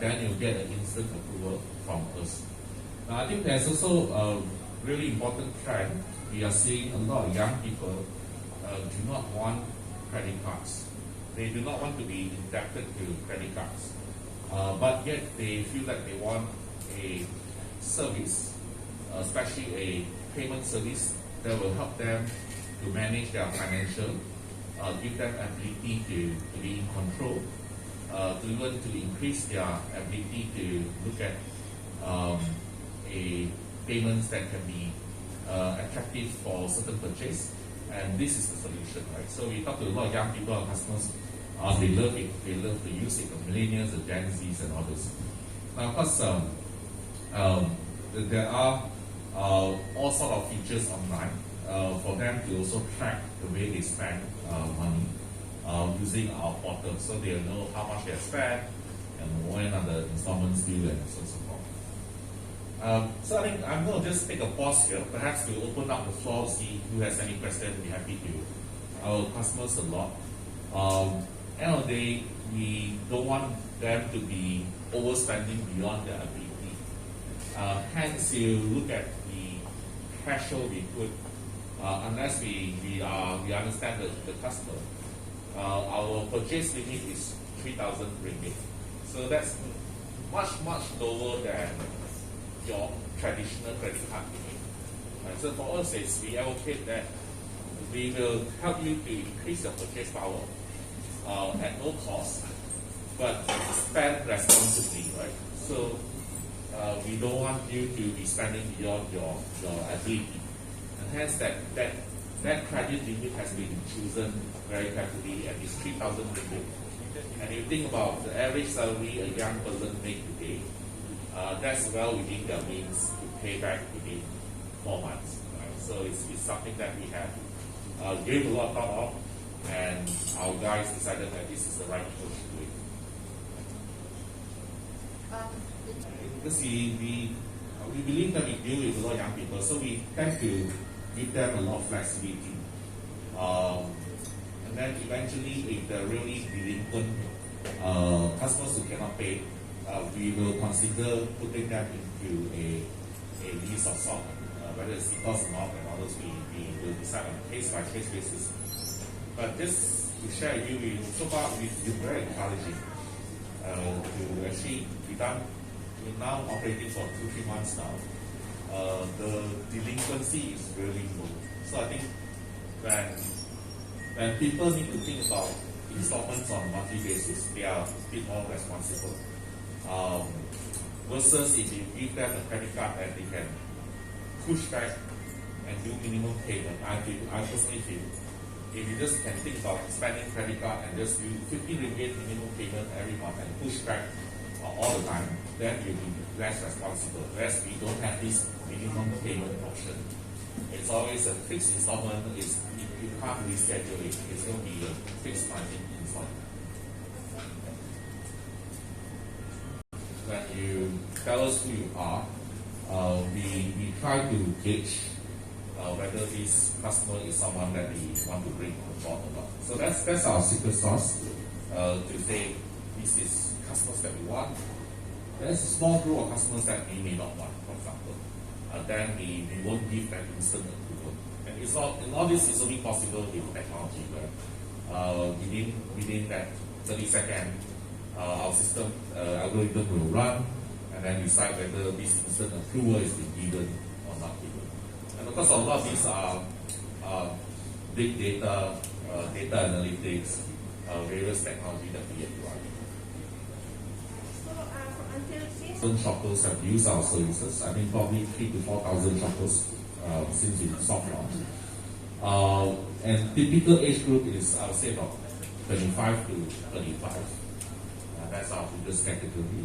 then you'll get an instant approval from us. Now, I think there's also a really important trend. We are seeing a lot of young people do not want credit cards. They do not want to be indebted to credit cards, but yet they feel that they want a service, especially a payment service that will help them to manage their financial, give them ability to be in control, to even to increase their ability to look at a payments that can be attractive for certain purchase. And this is the solution, right? So we talk to a lot of young people, our customers, they love it. They love to use it, the millennials, the Gen Zs, and others. Now, of course, there are all sort of features online for them to also track the way they spend money using our portal, so they'll know how much they have spent and when are the installments due and so on and so forth. So I think I'm going to just take a pause here, perhaps to open up the floor, see who has any questions. We're happy to. Our customers a lot. End of the day, we don't want them to be overspending beyond their ability. Hence, you look at the threshold we put, unless we understand the customer. Our purchase limit is 3,000 ringgit. So that's much lower than your traditional credit card limit. So for us, we allocate that. We will help you to increase your purchase power at no cost, but spend responsibly, right? So we don't want you to be spending beyond your ability, and hence that credit limit has been chosen very carefully, and it's 3,000 ringgit. And you think about the average salary a young person makes today, that's well within their means to pay back within 4 months. Right? So it's something that we have gave a lot of thought of, and our guys decided that this is the right approach to it. Because we believe that we deal with a lot of young people, so we tend to give them a lot of flexibility. And then eventually, if they're really delinquent customers who cannot pay, we will consider putting them into a list of sort, whether it's because or not, and others we will decide on a case-by-case basis. But just to share with you, so far we've been very encouraging to actually be done. We're now operating for 2-3 months now. The delinquency is really low. So I think when people need to think about installments on a monthly basis, they are a bit more responsible. Versus if you give them a credit card and they can push back and do minimum payment. I personally feel if you just can think about spending credit card and just do 50 ringgit minimum payment every month and push back all the time, then you'll be less responsible. Whereas we don't have this minimum payment option. It's always a fixed installment. You can't reschedule it. It's going to be a fixed monthly installment. When you tell us who you are, we try to gauge whether this customer is someone that we want to bring on board or not. So that's our secret sauce to say this is customers that we want. There's a small group of customers that we may not want, for example. Then we won't give that instant approval. And it's not, and all this is only possible with technology, where within that 30-second, our system algorithm will run and then decide whether this instant approval is being given or not given. And of course, a lot of these are big data, data analytics, various technology that we apply. Some shoppers have used our services. I think probably 3,000 to 4,000 shoppers since we soft launched. And typical age group is, I would say, about 25 to 35. That's our biggest category.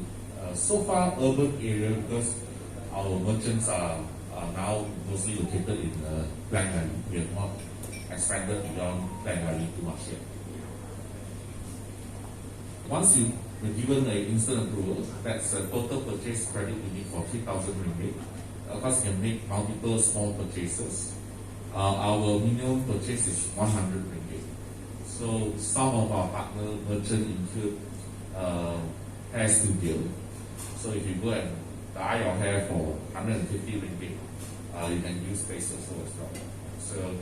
So far, urban area, because our merchants are now mostly located in Klang Valley. We have not expanded beyond Klang Valley too much yet. Once you were given an instant approval, that's a total purchase credit limit for 3,000 ringgit. Of course, you can make multiple small purchases. Our minimum purchase is 100 ringgit. So some of our partner merchants include hair studio. So if you go and dye your hair for 150 ringgit, you can use space also as well.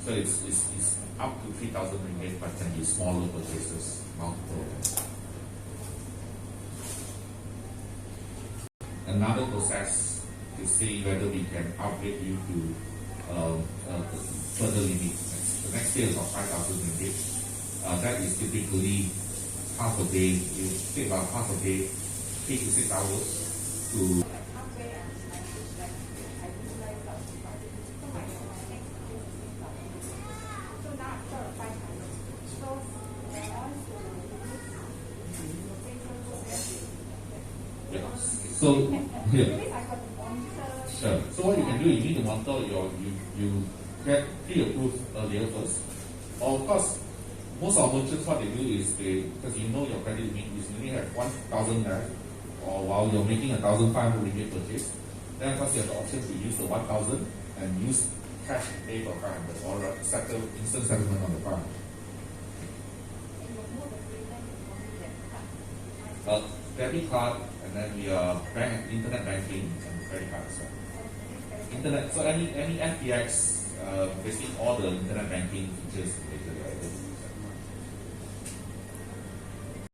So it's up to 3,000 ringgit, but can be smaller purchases, multiple. Another process to see whether we can upgrade you to further limit. The next tier is of 5,000 ringgit. That is typically half a day. You take about half a day, 3 to 6 hours to. So, yeah. Sure. So what you can do, you need to monitor you get pre-approved earlier first. Or of course, most of our merchants, what they do is because you know your credit limit, you only have 1,000 left, or while you're making 1,500 ringgit purchase, then of course you have the option to use the 1,000 and use cash to pay for 500 or settle instant settlement on the 500. Debit card, and then we are internet banking and credit card as well. Internet, so any FTX, basically all the internet banking features related.